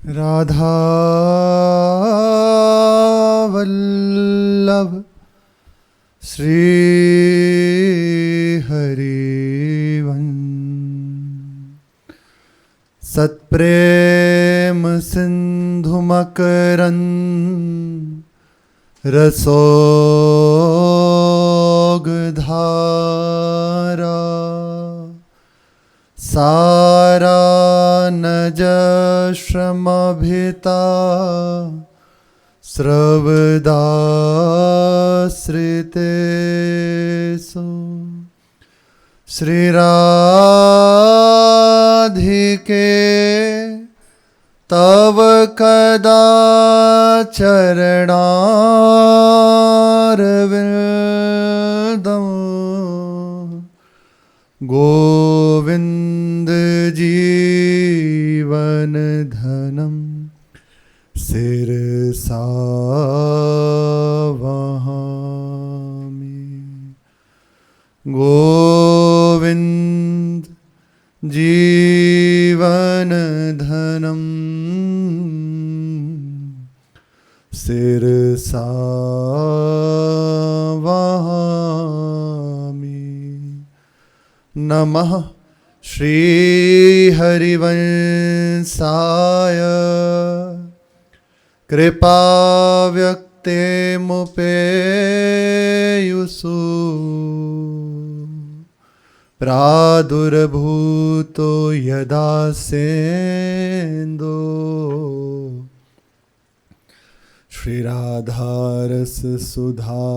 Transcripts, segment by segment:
राधा वल्लभ श्री हरिवंश सत्प्रेम सिंधु मकरंद रसोगधारा सारा नज श्रमभिता स्रवदाश्रितेषु श्री राधिके तव कदा चरणारविंदम् गोविंद जीवन धनम सिरसा वहामि। गोविंद जीवन धनम सिरसा वहामि। नमः श्री हरिवंशाय कृपा व्यक्ते मुपेयुषु प्रादुर्भूतो यदा सेन्दो श्री राधारस सुधा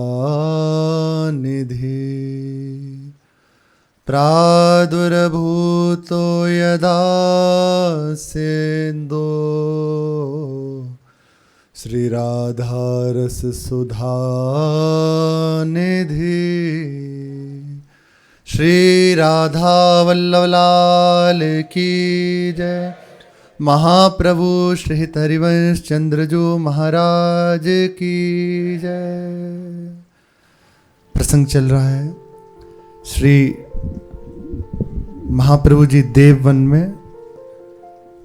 निधि प्रादुर्भूतो यदा सेन्दो श्री राधारस सुधा निधि। श्री राधा वल्लभ लाल की जय। महाप्रभु श्री हरिवंश चंद्रजू महाराज की जय। प्रसंग चल रहा है श्री महाप्रभु जी देववन में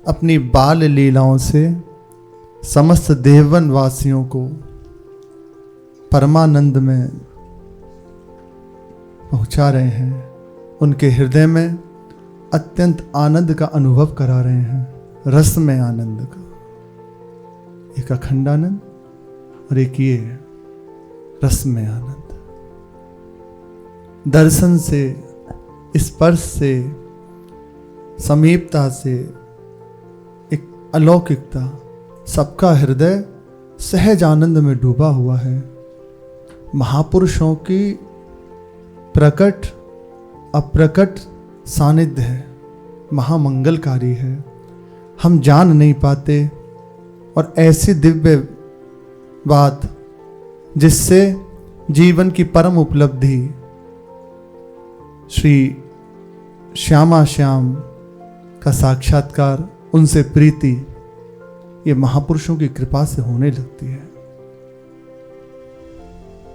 अपनी बाल लीलाओं से समस्त देववन वासियों को परमानंद में पहुंचा रहे हैं। उनके हृदय में अत्यंत आनंद का अनुभव करा रहे हैं, रस में आनंद का। एक अखंड आनंद और एक ये रस में आनंद। दर्शन से, स्पर्श से, समीपता से एक अलौकिकता, सबका हृदय सहज आनंद में डूबा हुआ है। महापुरुषों की प्रकट अप्रकट सानिध्य है, महामंगलकारी है। हम जान नहीं पाते और ऐसी दिव्य बात जिससे जीवन की परम उपलब्धि श्री श्यामा श्याम का साक्षात्कार, उनसे प्रीति, ये महापुरुषों की कृपा से होने लगती है।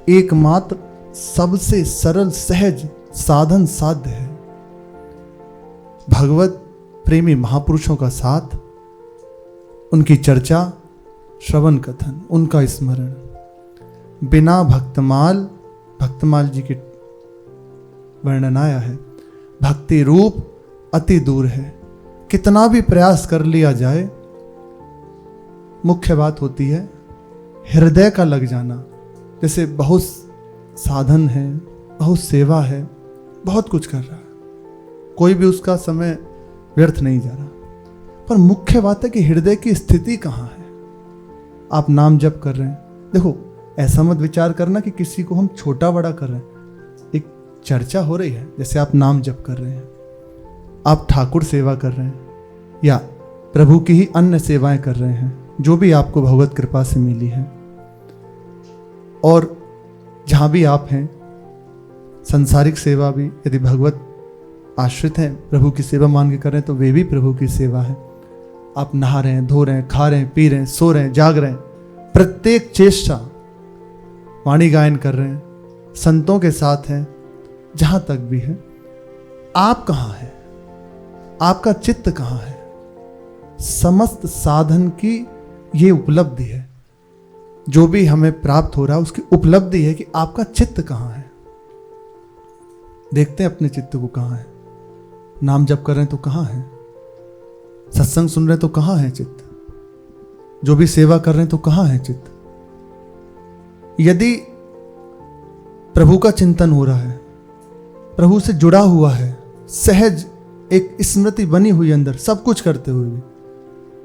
एकमात्र सबसे सरल सहज साधन साध्य है भगवत प्रेमी महापुरुषों का साथ, उनकी चर्चा, श्रवण कथन, उनका स्मरण। बिना भक्तमाल जी के वर्णन आया है, भक्ति रूप अति दूर है। कितना भी प्रयास कर लिया जाए, मुख्य बात होती है हृदय का लग जाना। जैसे बहुत साधन है, बहुत सेवा है, बहुत कुछ कर रहा है, कोई भी उसका समय व्यर्थ नहीं जा रहा, पर मुख्य बात है कि हृदय की स्थिति कहाँ है। आप नाम जप कर रहे हैं, देखो ऐसा मत विचार करना कि किसी को हम छोटा बड़ा कर रहे हैं। एक चर्चा हो रही है, जैसे आप नाम जप कर रहे हैं, आप ठाकुर सेवा कर रहे हैं या प्रभु की ही अन्य सेवाएं कर रहे हैं, जो भी आपको भगवत कृपा से मिली है। और जहाँ भी आप हैं, संसारिक सेवा भी यदि भगवत आश्रित हैं, प्रभु की सेवा मान के कर रहे हैं, तो वे भी प्रभु की सेवा है। आप नहा रहे हैं, धो रहे हैं, खा रहे हैं, पी रहे हैं, सो रहे हैं, जाग रहे हैं, प्रत्येक चेष्टा वाणी गायन कर रहे हैं, संतों के साथ हैं, जहां तक भी है। आप कहाँ हैं? आपका चित्त कहाँ है? समस्त साधन की ये उपलब्धि है। जो भी हमें प्राप्त हो रहा है उसकी उपलब्धि है कि आपका चित्त कहाँ है। देखते हैं अपने चित्त को कहाँ है। नाम जप कर रहे हैं तो कहाँ है, सत्संग सुन रहे हैं तो कहाँ है चित्त, जो भी सेवा कर रहे हैं तो कहाँ है चित्त। यदि प्रभु का चिंतन हो रहा है, प्रभु से जुड़ा हुआ है, सहज एक स्मृति बनी हुई अंदर सब कुछ करते हुए भी,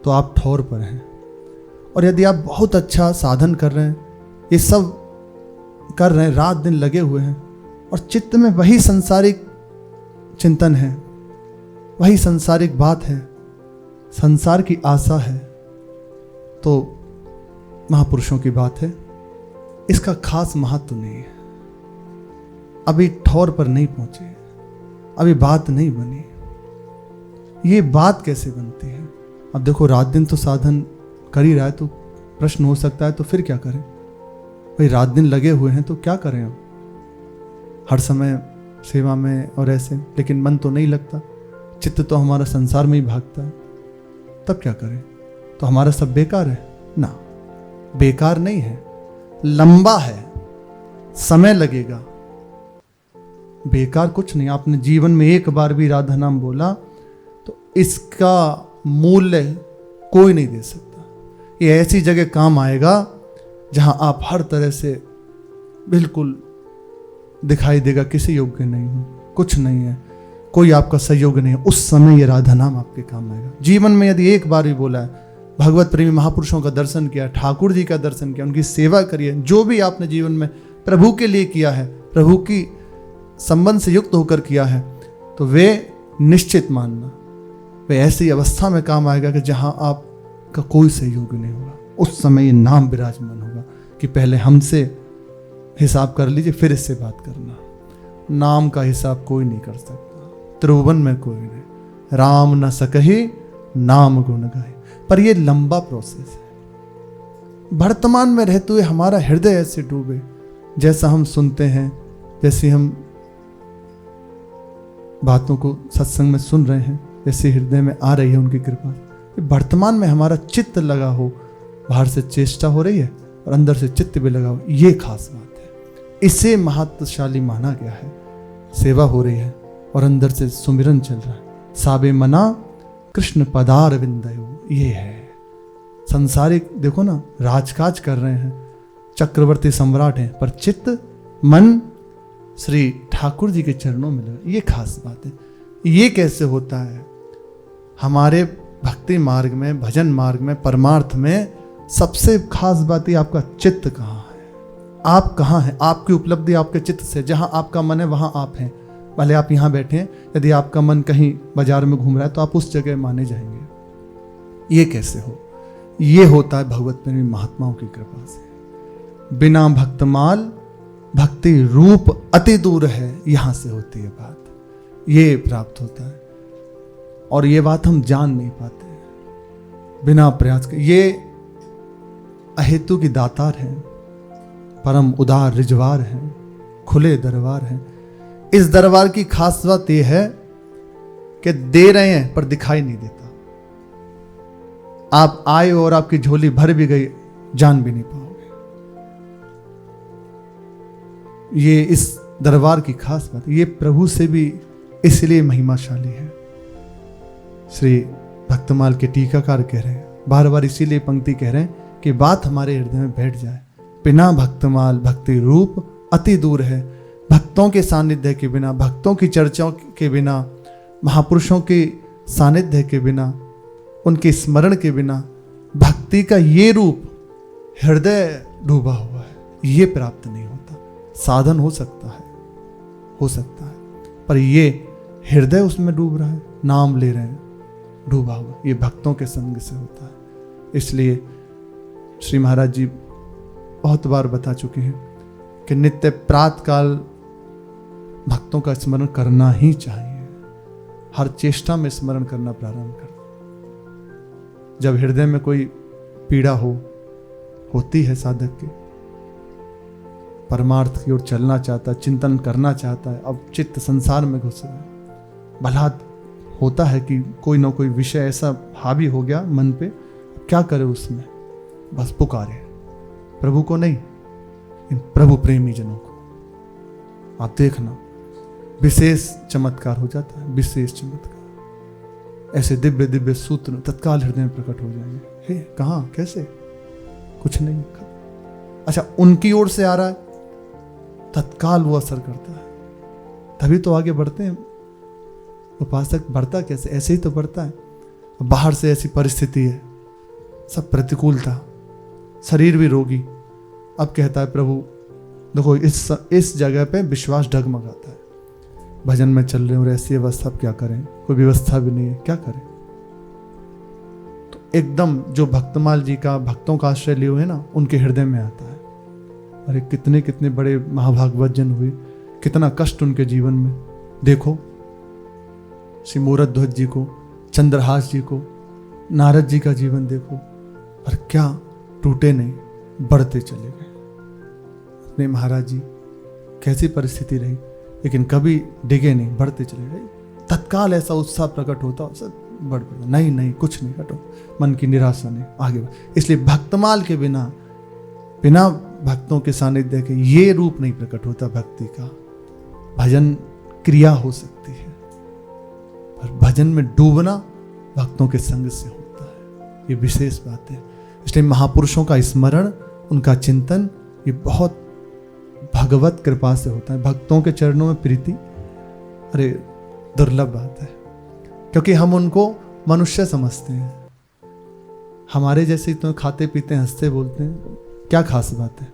तो आप ठौर पर हैं। और यदि आप बहुत अच्छा साधन कर रहे हैं, ये सब कर रहे हैं, रात दिन लगे हुए हैं, और चित्त में वही संसारिक चिंतन है, वही संसारिक बात है, संसार की आशा है, तो महापुरुषों की बात है, इसका खास महत्व नहीं है। अभी ठौर पर नहीं पहुंचे, अभी बात नहीं बनी। ये बात कैसे बनती है? अब देखो, रात दिन तो साधन कर ही रहा है, तो प्रश्न हो सकता है तो फिर क्या करें भाई? रात दिन लगे हुए हैं तो क्या करें? अब हर समय सेवा में और ऐसे, लेकिन मन तो नहीं लगता, चित्त तो हमारा संसार में ही भागता है, तब क्या करें? तो हमारा सब बेकार है ना? बेकार नहीं है, लंबा है, समय लगेगा। बेकार कुछ नहीं। आपने जीवन में एक बार भी राधा नाम बोला तो इसका मूल्य कोई नहीं दे सकता। ये ऐसी जगह काम आएगा जहां आप हर तरह से बिल्कुल दिखाई देगा किसी योग्य नहीं हो, कुछ नहीं है, कोई आपका सहयोग नहीं है, उस समय ये राधा नाम आपके काम आएगा। जीवन में यदि एक बार भी बोला है, भगवत प्रेमी महापुरुषों का दर्शन किया, ठाकुर जी का दर्शन किया, उनकी सेवा करिए, जो भी आपने जीवन में प्रभु के लिए किया है, प्रभु की संबंध से युक्त होकर किया है, तो वे निश्चित मानना वे ऐसी अवस्था में काम आएगा कि जहां आपका कोई सहयोग नहीं होगा। उस समय ये नाम विराजमान होगा कि पहले हमसे हिसाब कर लीजिए, फिर इससे बात करना। नाम का हिसाब कोई नहीं कर सकता, त्रिभुवन में कोई नहीं। राम न सकहि नाम गुण गाए। पर ये लंबा प्रोसेस है। वर्तमान में रहते हुए हमारा हृदय ऐसे डूबे, जैसा हम सुनते हैं, जैसे हम बातों को सत्संग में सुन रहे हैं, जैसे हृदय में आ रही है उनकी कृपा, वर्तमान में हमारा चित्त लगा हो। बाहर से चेष्टा हो रही है और अंदर से चित्त भी लगा हो, ये खास बात है। इसे महत्वशाली माना गया है। सेवा हो रही है और अंदर से सुमिरन चल रहा है, साबे मना कृष्ण पदार विंदयो, ये है संसारिक। देखो ना, राजकाज कर रहे हैं, चक्रवर्ती सम्राट हैं, पर चित्त मन श्री ठाकुर जी के चरणों में लगा। ये खास बात है। ये कैसे होता है? हमारे भक्ति मार्ग में, भजन मार्ग में, परमार्थ में सबसे खास बात है आपका चित्त कहाँ है, आप कहाँ हैं। आपकी उपलब्धि आपके चित्त से, जहां आपका मन है वहां आप हैं। भले आप यहां बैठे हैं, यदि आपका मन कहीं बाजार में घूम रहा है तो आप उस जगह माने जाएंगे। ये कैसे हो? ये होता है भगवत प्रेमी महात्माओं की कृपा से। बिना भक्तमाल भक्ति रूप अति दूर है, यहां से होती है बात, ये प्राप्त होता है। और ये बात हम जान नहीं पाते बिना प्रयास के। ये अहेतु की दातार हैं, परम उदार रिजवार हैं, खुले दरबार हैं। इस दरबार की खास बात यह है कि दे रहे हैं पर दिखाई नहीं देता। आप आए और आपकी झोली भर भी गई, जान भी नहीं पाओगे। ये इस दरबार की खास बात है। ये प्रभु से भी इसलिए महिमाशाली है। श्री भक्तमाल के टीकाकार कह रहे हैं, बार बार इसीलिए पंक्ति कह रहे हैं कि बात हमारे हृदय में बैठ जाए। बिना भक्तमाल भक्ति रूप अति दूर है। भक्तों के सानिध्य के बिना, भक्तों की चर्चाओं के बिना, महापुरुषों के सानिध्य के बिना, उनके स्मरण के बिना भक्ति का ये रूप हृदय डूबा हुआ है, ये प्राप्त नहीं होता। साधन हो सकता है, पर ये हृदय उसमें डूब रहा है, नाम ले रहे हैं, डूबा हुआ, ये भक्तों के संग से होता है। इसलिए श्री महाराज जी बहुत बार बता चुके हैं कि नित्य प्रातःकाल भक्तों का स्मरण करना ही चाहिए। हर चेष्टा में स्मरण करना प्रारंभ कर। जब हृदय में कोई पीड़ा होती है, साधक के परमार्थ की ओर चलना चाहता है, चिंतन करना चाहता है, अब चित्त संसार में घुस रहा है, भला होता है कि कोई ना कोई विषय ऐसा हावी हो गया मन पे, क्या करे उसमें, बस पुकारे प्रभु को नहीं, इन प्रभु प्रेमी जनों को। आप देखना विशेष चमत्कार हो जाता है, विशेष चमत्कार। ऐसे दिव्य दिव्य सूत्र तत्काल हृदय में प्रकट हो जाएंगे। हे कहाँ, कैसे, कुछ नहीं। अच्छा, उनकी ओर से आ रहा है, तत्काल वो असर करता है, तभी तो आगे बढ़ते हैं। उपासक बढ़ता कैसे, ऐसे ही तो बढ़ता है। बाहर से ऐसी परिस्थिति है, सब प्रतिकूलता, शरीर भी रोगी। अब कहता है प्रभु देखो इस जगह पे विश्वास डगमगाता है, भजन में चल रहे हो, ऐसी अवस्था क्या करें, कोई व्यवस्था भी नहीं है, क्या करें। तो एकदम जो भक्तमाल जी का भक्तों का आश्रय लिए हुए ना, उनके हृदय में आता है। अरे कितने कितने बड़े महाभागवत जन हुए, कितना कष्ट उनके जीवन में। देखो श्री मूरत ध्वज जी को, चंद्रहास जी को, नारद जी का जीवन देखो, और क्या टूटे नहीं, बढ़ते चले गए। अपने महाराज जी कैसी परिस्थिति रही, लेकिन कभी डिगे नहीं, बढ़ते चले गए। तत्काल ऐसा उत्साह प्रकट होता, सब बढ़ पड़ता, नहीं नहीं कुछ नहीं, हटो, मन की निराशा नहीं, आगे बढ़। इसलिए भक्तमाल के बिना भक्तों के सानिध्य के ये रूप नहीं प्रकट होता भक्ति का। भजन क्रिया हो सकती है, पर भजन में डूबना भक्तों के संग से होता है, ये विशेष बात है। इसलिए महापुरुषों का स्मरण, उनका चिंतन, ये बहुत भगवत कृपा से होता है। भक्तों के चरणों में प्रीति, अरे दुर्लभ बात है, क्योंकि हम उनको मनुष्य समझते हैं। हमारे जैसे ही तो खाते पीते हंसते बोलते हैं, क्या खास बात है।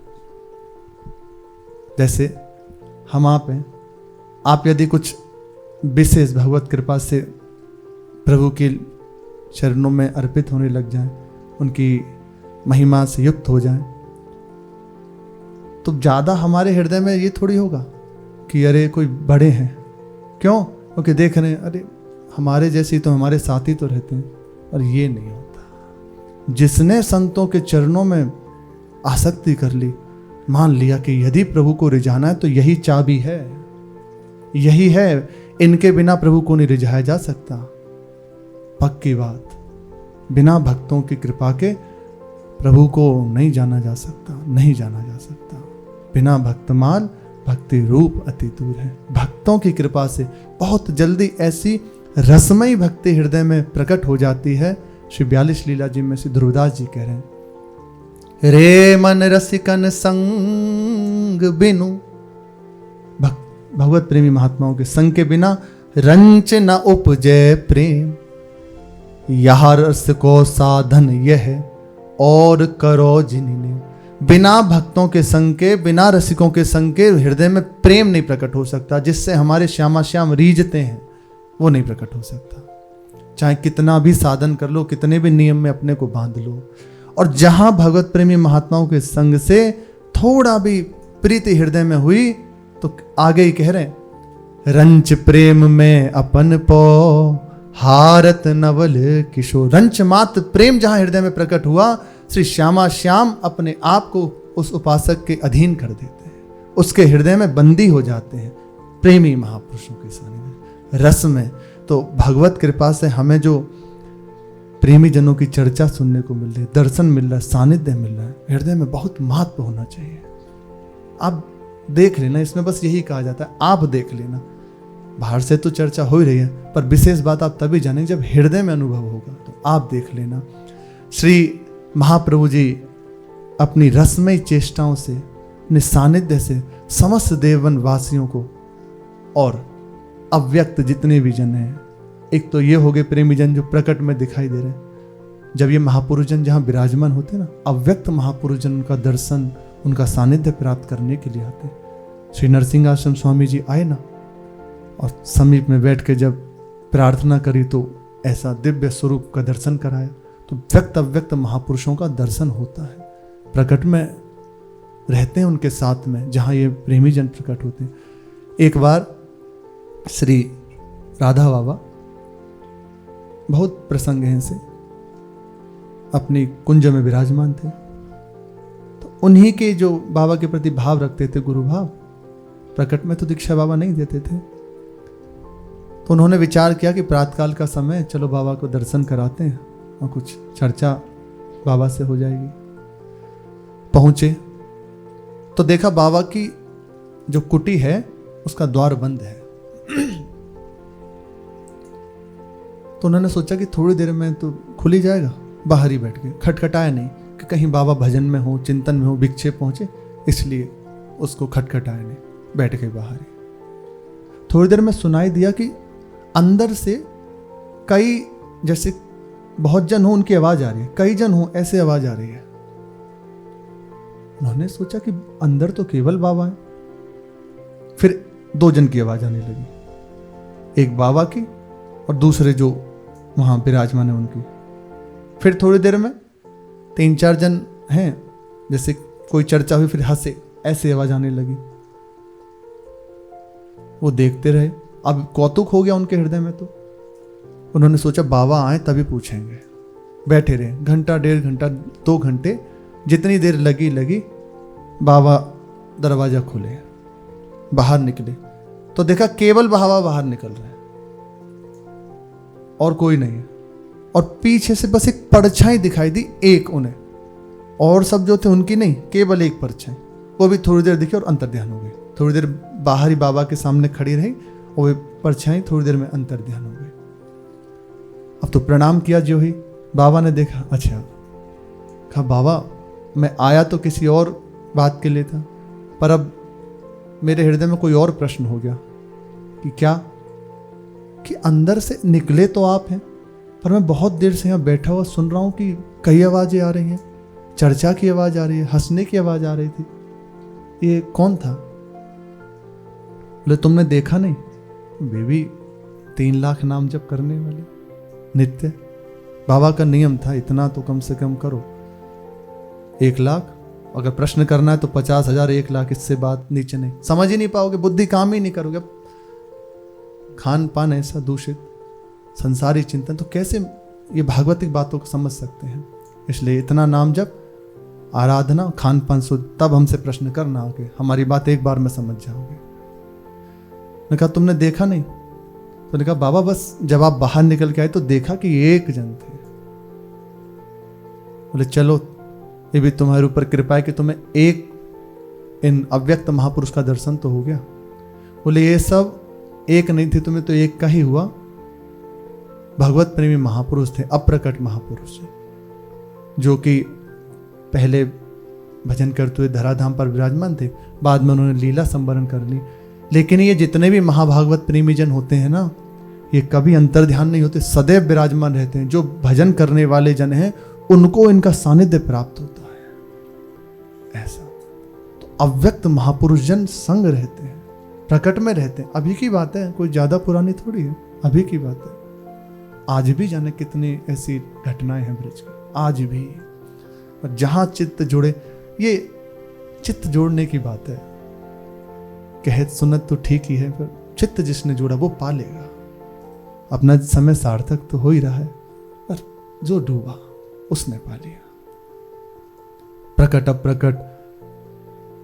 जैसे हम आप हैं, आप यदि कुछ विशेष भगवत कृपा से प्रभु के चरणों में अर्पित होने लग जाएं, उनकी महिमा से युक्त हो जाएं, तो ज़्यादा हमारे हृदय में ये थोड़ी होगा कि अरे कोई बड़े हैं। क्यों? क्योंकि देख रहे हैं अरे हमारे जैसे तो हमारे साथी तो रहते हैं, और ये नहीं होता। जिसने संतों के चरणों में आसक्ति कर ली, मान लिया कि यदि प्रभु को रिझाना है तो यही चाबी है, यही है, इनके बिना प्रभु को नहीं रिझाया जा सकता। पक्की बात, बिना भक्तों की कृपा के प्रभु को नहीं जाना जा सकता, नहीं जाना जा सकता। बिना भक्तमाल भक्ति रूप अति दूर है। भक्तों की कृपा से बहुत जल्दी ऐसी रसमयी भक्ति हृदय में प्रकट हो जाती है। श्री 42 लीला जी में श्री ध्रुवदास जी कह रहे हैं, रे मन रसिकन संग बिनु, भगवत प्रेमी महात्माओं के संग के बिना रंच न उपजय प्रेम, यह रस को साधन यह और करो जिन्हें। बिना भक्तों के संग के, बिना रसिकों के संग के हृदय में प्रेम नहीं प्रकट हो सकता। जिससे हमारे श्यामा श्याम रीझते हैं, वो नहीं प्रकट हो सकता। चाहे कितना भी साधन कर लो, कितने भी नियम में अपने को बांध लो, और जहां भगवत प्रेमी महात्माओं के संग से थोड़ा भी प्रीति हृदय में हुई, तो आगे ही कह रहे हैं, रंच प्रेम में अपन पो हारत नवल किशोर। रंच मात्र प्रेम जहां हृदय में प्रकट हुआ, श्री श्यामा श्याम अपने आप को उस उपासक के अधीन कर देते हैं, उसके हृदय में बंदी हो जाते हैं। प्रेमी महापुरुषों के सानिध्य रस में, तो भगवत कृपा से हमें जो प्रेमी जनों की चर्चा सुनने को मिल रही है, दर्शन मिल रहा है, सानिध्य मिल रहा है, हृदय में बहुत महत्व होना चाहिए। आप देख लेना, इसमें बस यही कहा जाता है, आप देख लेना। बाहर से तो चर्चा हो ही रही है, पर विशेष बात आप तभी जानेंगे जब हृदय में अनुभव होगा। तो आप देख लेना, श्री महाप्रभु जी अपनी रसमयी चेष्टाओं से, अपने सानिध्य से समस्त देवन वासियों को, और अव्यक्त जितने भी जन हैं, एक तो ये हो गए प्रेमी जन जो प्रकट में दिखाई दे रहे हैं। जब ये महापुरुष जन जहाँ विराजमान होते हैं ना, अव्यक्त महापुरुष जन उनका दर्शन, उनका सानिध्य प्राप्त करने के लिए आते हैं। श्री नरसिंह आश्रम स्वामी जी आए ना, और समीप में बैठ के जब प्रार्थना करी तो ऐसा दिव्य स्वरूप का दर्शन कराया। तो व्यक्त अव्यक्त महापुरुषों का दर्शन होता है, प्रकट में रहते हैं उनके साथ में, जहाँ ये प्रेमी जन प्रकट होते हैं। एक बार श्री राधा बाबा, बहुत प्रसंग हैं से, अपनी कुंज में विराजमान थे, तो उन्हीं के जो बाबा के प्रति भाव रखते थे, गुरु भाव, प्रकट में तो दीक्षा बाबा नहीं देते थे, तो उन्होंने विचार किया कि प्रातःकाल का समय, चलो बाबा को दर्शन कराते हैं और कुछ चर्चा बाबा से हो जाएगी। पहुंचे तो देखा बाबा की जो कुटी है उसका द्वार बंद है। तो उन्होंने सोचा कि थोड़ी देर में तो खुल ही जाएगा, बाहर ही बैठ गए। खटखटाया नहीं कि कहीं बाबा भजन में हो, चिंतन में हो, विक्षेप पहुंचे, इसलिए उसको खटखटाया नहीं, बैठ गए बाहर ही। थोड़ी देर में सुनाई दिया कि अंदर से कई, जैसे बहुत जन हो उनकी आवाज आ रही है, कई जन हो ऐसे आवाज आ रही है। उन्होंने सोचा कि अंदर तो केवल बाबा है। फिर 2 जन की आवाज आने लगी, एक बाबा की और दूसरे जो वहां विराजमान है उनकी। फिर थोड़ी देर में 3-4 जन हैं, जैसे कोई चर्चा हुई, फिर हंसे, ऐसे आवाज आने लगी। वो देखते रहे, अब कौतुक हो गया उनके हृदय में। तो उन्होंने सोचा बाबा आए तभी पूछेंगे। बैठे रहे, घंटा, 1.5 घंटा, 2 घंटे, जितनी देर लगी। बाबा दरवाजा खोले, बाहर निकले तो देखा केवल बाबा बाहर निकल रहे हैं और कोई नहीं है। और पीछे से बस एक परछाई दिखाई दी, एक उन्हें, और सब जो थे उनकी नहीं, केवल एक परछाई। वो भी थोड़ी देर दिखी और अंतर्ध्यान हो गई। थोड़ी देर बाहर ही बाबा के सामने खड़ी रही, और वो परछाई थोड़ी देर में अंतर्ध्यान हो गई। अब तो प्रणाम किया जो ही, बाबा ने देखा, अच्छा, कहा बाबा मैं आया तो किसी और बात के लिए था, पर अब मेरे हृदय में कोई और प्रश्न हो गया कि क्या, कि अंदर से निकले तो आप हैं, पर मैं बहुत देर से यहाँ बैठा हुआ सुन रहा हूँ कि कई आवाजें आ रही हैं, चर्चा की आवाज आ रही है, हंसने की आवाज आ रही थी, ये कौन था? बोले तुमने देखा नहीं? बेबी 3 लाख नाम जप करने वाले नित्य, बाबा का नियम था इतना तो कम से कम करो। 1 लाख, अगर प्रश्न करना है तो 50,000, 1 लाख, इससे बात नीचे नहीं। समझ ही नहीं पाओगे, बुद्धि काम ही नहीं करोगे। खान पान ऐसा दूषित, संसारी चिंतन, तो कैसे ये भागवतिक बातों को समझ सकते हैं? इसलिए इतना नाम जप, आराधना, खान पान शुद्ध, तब हमसे प्रश्न करना आगे, हमारी बात एक बार में समझ जाओगे। ने कहा तुमने देखा नहीं? तो ने कहा बाबा बस जब आप बाहर निकल के आए तो देखा कि 1 जन थे। बोले चलो, ये भी तुम्हारे ऊपर कृपा है कि तुम्हें एक इन अव्यक्त महापुरुष का दर्शन तो हो गया। बोले ये सब एक नहीं थे, तुम्हें तो एक का ही हुआ। भगवत प्रेमी महापुरुष थे, अप्रकट महापुरुष थे, जो कि पहले भजन करते हुए धराधाम पर विराजमान थे, बाद में उन्होंने लीला संवरण कर ली। लेकिन ये जितने भी महाभागवत प्रेमी जन होते हैं ना, ये कभी अंतर्ध्यान नहीं होते, सदैव विराजमान रहते हैं। जो भजन करने वाले जन हैं उनको इनका सानिध्य प्राप्त होता है। ऐसा तो अव्यक्त महापुरुष जन संग रहते हैं, प्रकट में रहते हैं। अभी की बात है, कोई ज्यादा पुरानी थोड़ी है, अभी की बात है। आज भी जाने कितनी ऐसी घटनाएं हैं ब्रज की, आज भी। और जहां चित्त जुड़े, ये चित्त जोड़ने की बात है। कहत सुनत तो ठीक ही है, पर चित्त जिसने जोड़ा वो पा लेगा। अपना समय सार्थक तो हो ही रहा है, पर जो डूबा उसने पा लिया। प्रकट अप्रकट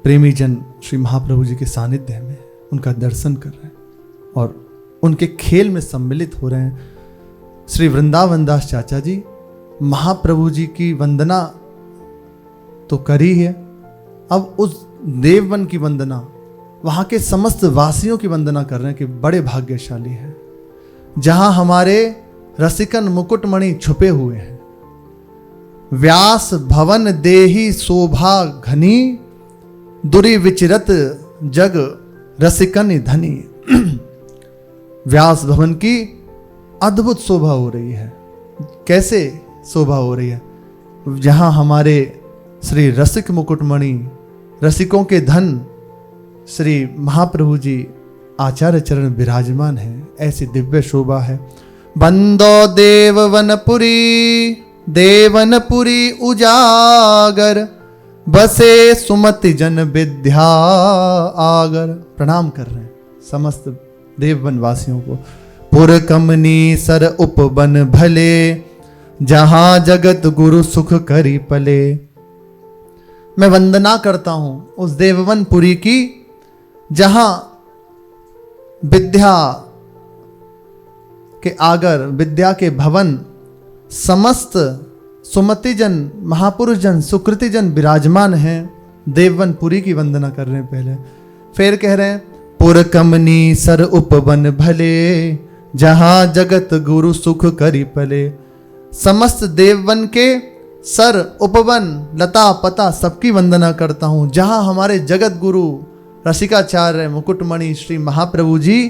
प्रेमी जन श्री महाप्रभु जी के सानिध्य में उनका दर्शन कर रहे हैं और उनके खेल में सम्मिलित हो रहे हैं। श्री वृंदावन दास चाचा जी महाप्रभु जी की वंदना तो करी है, अब उस देववन की वंदना, वहां के समस्त वासियों की वंदना कर रहे हैं कि बड़े भाग्यशाली हैं, जहां हमारे रसिकन मुकुटमणि छुपे हुए हैं। व्यास भवन देही शोभा घनी, दुरी विचरत जग रसिकन धनी। व्यास भवन की अद्भुत शोभा हो रही है। कैसे शोभा हो रही है? जहां हमारे श्री रसिक मुकुटमणि, रसिकों के धन श्री महाप्रभु जी आचार्य चरण विराजमान हैं, ऐसी दिव्य शोभा है। बंदो देववनपुरी, देवनपुरी उजागर, बसे सुमति जन विद्या आगर। प्रणाम कर रहे हैं समस्त देववन वासियों को। पुर कमनी सर उपवन भले, जहां जगत गुरु सुख करी पले। मैं वंदना करता हूं उस देववनपुरी की, जहां विद्या के आगर, विद्या के भवन, समस्त सुमति जन, महापुरुष जन, सुकृति जन विराजमान हैं। देववन पुरी की वंदना कर रहे हैं पहले, फिर कह रहे हैं पुर कमनी सर उपवन भले, जहां जगत गुरु सुख करी पले। समस्त देववन के सर, उपवन, लता पता सबकी वंदना करता हूं, जहां हमारे जगत गुरु रसिकाचार्य मुकुटमणि श्री महाप्रभु जी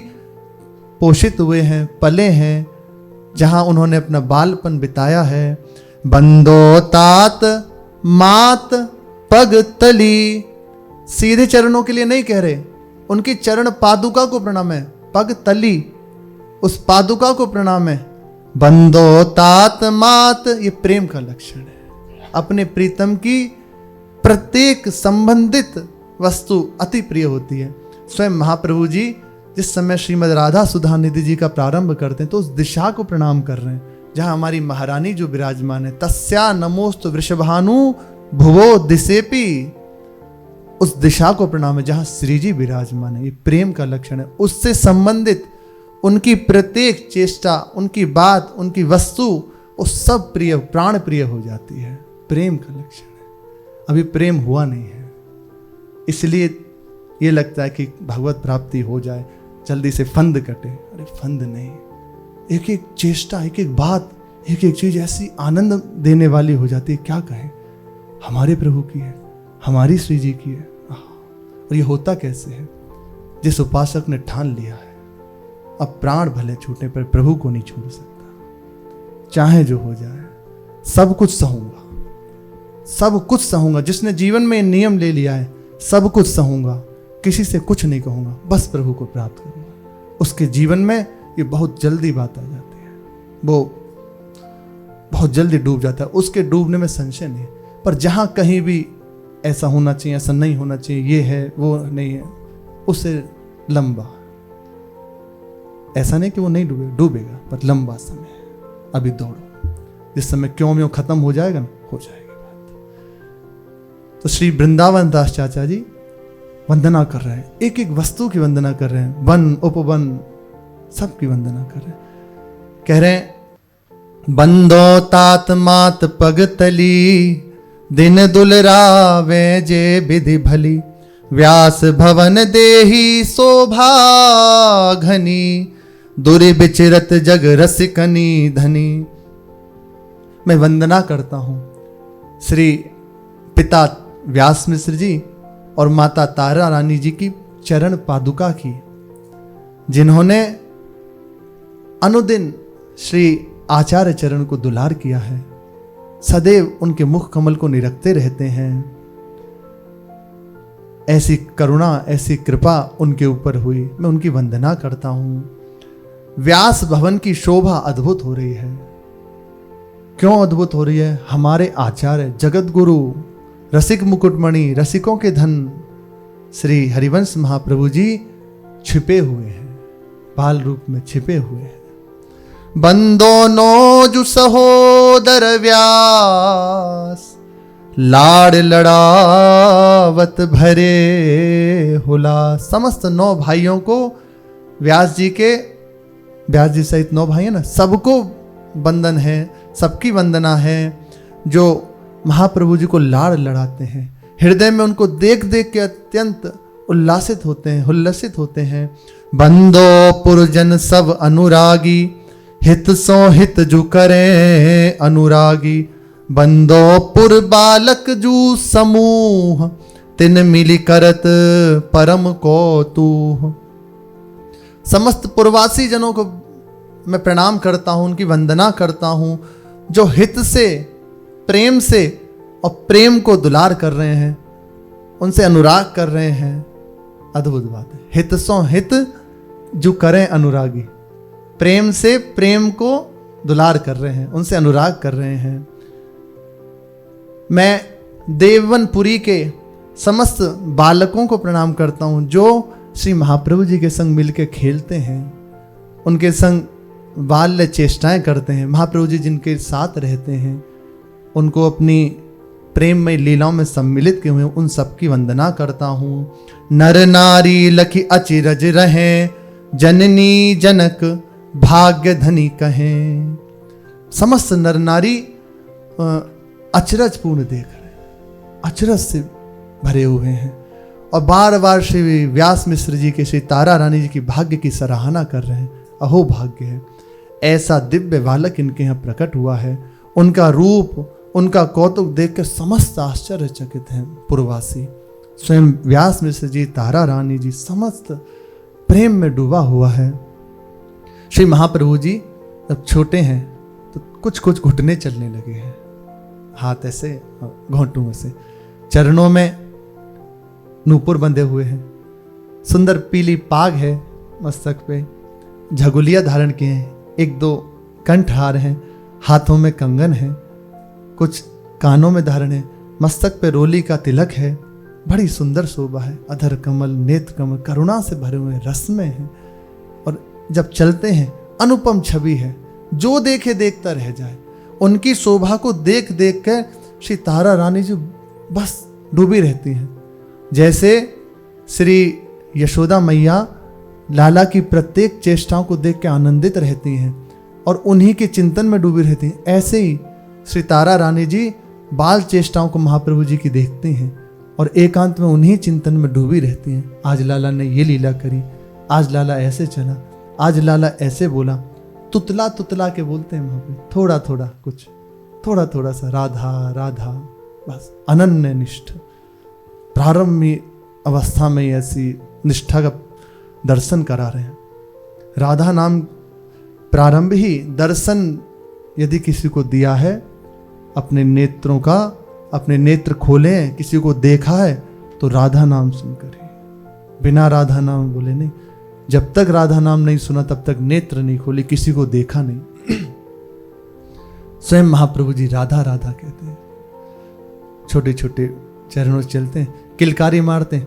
पोषित हुए हैं, पले हैं, जहां उन्होंने अपना बालपन बिताया है। बंदो तात मात पग तली, सीधे चरणों के लिए नहीं कह रहे, उनकी चरण पादुका को प्रणाम है। पग तली, उस पादुका को प्रणाम है। बंदो तात मात, ये प्रेम का लक्षण है। अपने प्रीतम की प्रत्येक संबंधित वस्तु अति प्रिय होती है। स्वयं महाप्रभु जी जिस समय श्रीमद् राधा सुधा निधि जी का प्रारंभ करते हैं तो उस दिशा को प्रणाम कर रहे हैं जहां हमारी महारानी जो विराजमान है। तस्या नमोस्तु वृषभानु भुवो दिसेपि, उस दिशा को प्रणाम है जहां श्री जी विराजमान है। ये प्रेम का लक्षण है। उससे संबंधित उनकी प्रत्येक चेष्टा, उनकी बात, उनकी वस्तु, वो सब प्रिय, प्राण प्रिय हो जाती है। प्रेम का लक्षण है। अभी प्रेम हुआ नहीं है, इसलिए ये लगता है कि भगवत प्राप्ति हो जाए, जल्दी से फंद कटे। अरे फंद नहीं, एक एक चेष्टा, एक एक बात, एक एक चीज ऐसी आनंद देने वाली हो जाती है, क्या कहें। हमारे प्रभु की है, हमारी श्री जी की है। और ये होता कैसे है? जिस उपासक ने ठान लिया है अब प्राण भले छूटने पर प्रभु को नहीं छूट सकता, चाहे जो हो जाए, सब कुछ सहूंगा, सब कुछ सहूंगा। जिसने जीवन में नियम ले लिया है, सब कुछ सहूंगा, किसी से कुछ नहीं कहूंगा, बस प्रभु को प्राप्त करूंगा। उसके जीवन में ये बहुत जल्दी बात आ जाती है, वो बहुत जल्दी डूब जाता है। उसके डूबने में संशय नहीं, पर जहां कहीं भी ऐसा होना चाहिए, ऐसा नहीं होना चाहिए, ये है वो नहीं है, उससे लंबा, ऐसा नहीं कि वो नहीं डूबेगा, पर लंबा समय अभी दौड़ो। जिस समय क्यों खत्म हो जाएगा ना, हो जाएगी बात। तो श्री वृंदावन दास चाचा जी वंदना कर रहे हैं, एक एक वस्तु की वंदना कर रहे हैं, वन उपवन सबकी वंदना कर रहे हैं। कह रहे हैं बंदो तात मात पग तली, दिन दुलरावे जे विधि भली, व्यास भवन देही शोभा घनी, दुरि बिचरत जग रसिकनी धनी। मैं वंदना करता हूं श्री पिता व्यास मिश्र जी और माता तारा रानी जी की चरण पादुका की, जिन्होंने अनुदिन श्री आचार्य चरण को दुलार किया है, सदैव उनके मुख कमल को निरखते रहते हैं। ऐसी करुणा, ऐसी कृपा उनके ऊपर हुई, मैं उनकी वंदना करता हूं। व्यास भवन की शोभा अद्भुत हो रही है। क्यों अद्भुत हो रही है? हमारे आचार्य जगत गुरु रसिक मुकुटमणि, रसिकों के धन श्री हरिवंश महाप्रभु जी छिपे हुए हैं, बाल रूप में छिपे हुए हैं। बंदो नोजु सहोदर व्यास, लाड़ लड़ावत भरे हुला। समस्त 9 भाइयों को व्यास जी सहित 9 भाई है ना, सबको वंदन है, सबकी वंदना है, जो महाप्रभु जी को लाड़ लड़ाते हैं, हृदय में उनको देख देख के अत्यंत उल्लासित होते हैं। बंदो पुरजन सब अनुरागी, हित सो हित जु करे अनुरागी, बंदो पुर बालक जू समूह, तिन मिली करत परम कौतूह। समस्त पुरवासी जनों को मैं प्रणाम करता हूं, उनकी वंदना करता हूं, जो हित से, प्रेम से और प्रेम को दुलार कर रहे हैं, उनसे अनुराग कर रहे हैं। अद्भुत बात है। हित सो हित जो करें अनुरागी, प्रेम से प्रेम को दुलार कर रहे हैं, उनसे अनुराग कर रहे हैं। मैं देववनपुरी के समस्त बालकों को प्रणाम करता हूं, जो श्री महाप्रभु जी के संग मिलकर खेलते हैं, उनके संग बाल्य चेष्टाएं करते हैं। महाप्रभु जी जिनके साथ रहते हैं, उनको अपनी प्रेममय लीलाओं में सम्मिलित किए हुए, उन सबकी वंदना करता हूँ। नर नारी लखी अचिरज रहे, जननी जनक भाग्य धनी कहें। समस्त नर नारी अचरज पूर्ण देख रहे हैं, अचरज से भरे हुए हैं और बार बार श्री व्यास मिश्र जी के, श्री तारा रानी जी की भाग्य की सराहना कर रहे हैं। अहो भाग्य है, ऐसा दिव्य बालक इनके यहाँ प्रकट हुआ है। उनका रूप, उनका कौतुक देखकर समस्त आश्चर्यचकित हैं पूर्ववासी। स्वयं व्यास मिश्र जी, तारा रानी जी समस्त प्रेम में डूबा हुआ है। श्री महाप्रभु जी जब छोटे हैं तो कुछ कुछ घुटने चलने लगे हैं, हाथ ऐसे घोंटू में से, चरणों में नूपुर बंधे हुए हैं, सुंदर पीली पाग है मस्तक पे, झगुलिया धारण किए हैं, एक दो कंठहार हैं, हाथों में कंगन है, कुछ कानों में धारण है, मस्तक पे रोली का तिलक है। बड़ी सुंदर शोभा है, अधर कमल, नेत्र कमल करुणा से भरे हुए रस में है और जब चलते हैं अनुपम छवि है, जो देखे देखता रह जाए। उनकी शोभा को देख देख कर श्री तारा रानी जी बस डूबी रहती हैं। जैसे श्री यशोदा मैया लाला की प्रत्येक चेष्टाओं को देख के आनंदित रहती हैं और उन्हीं के चिंतन में डूबी रहती हैं, ऐसे ही श्री तारा रानी जी बाल चेष्टाओं को महाप्रभु जी की देखती हैं और एकांत में उन्हीं चिंतन में डूबी रहती हैं। आज लाला ने ये लीला करी, आज लाला ऐसे चला, आज लाला ऐसे बोला, तुतला तुतला के बोलते हैं वहाँ पे, थोड़ा थोड़ा कुछ, थोड़ा थोड़ा सा राधा राधा, बस अनन्य निष्ठ। प्रारंभिक अवस्था में ऐसी निष्ठा का दर्शन करा रहे हैं। राधा नाम प्रारंभ ही दर्शन यदि किसी को दिया है, अपने नेत्रों का, अपने नेत्र खोले हैं, किसी को देखा है तो राधा नाम सुनकर ही, बिना राधा नाम बोले नहीं। जब तक राधा नाम नहीं सुना तब तक नेत्र नहीं खोले, किसी को देखा नहीं। स्वयं महाप्रभु जी राधा राधा कहते हैं, छोटे छोटे चरणों से चलते हैं, किलकारी मारते हैं,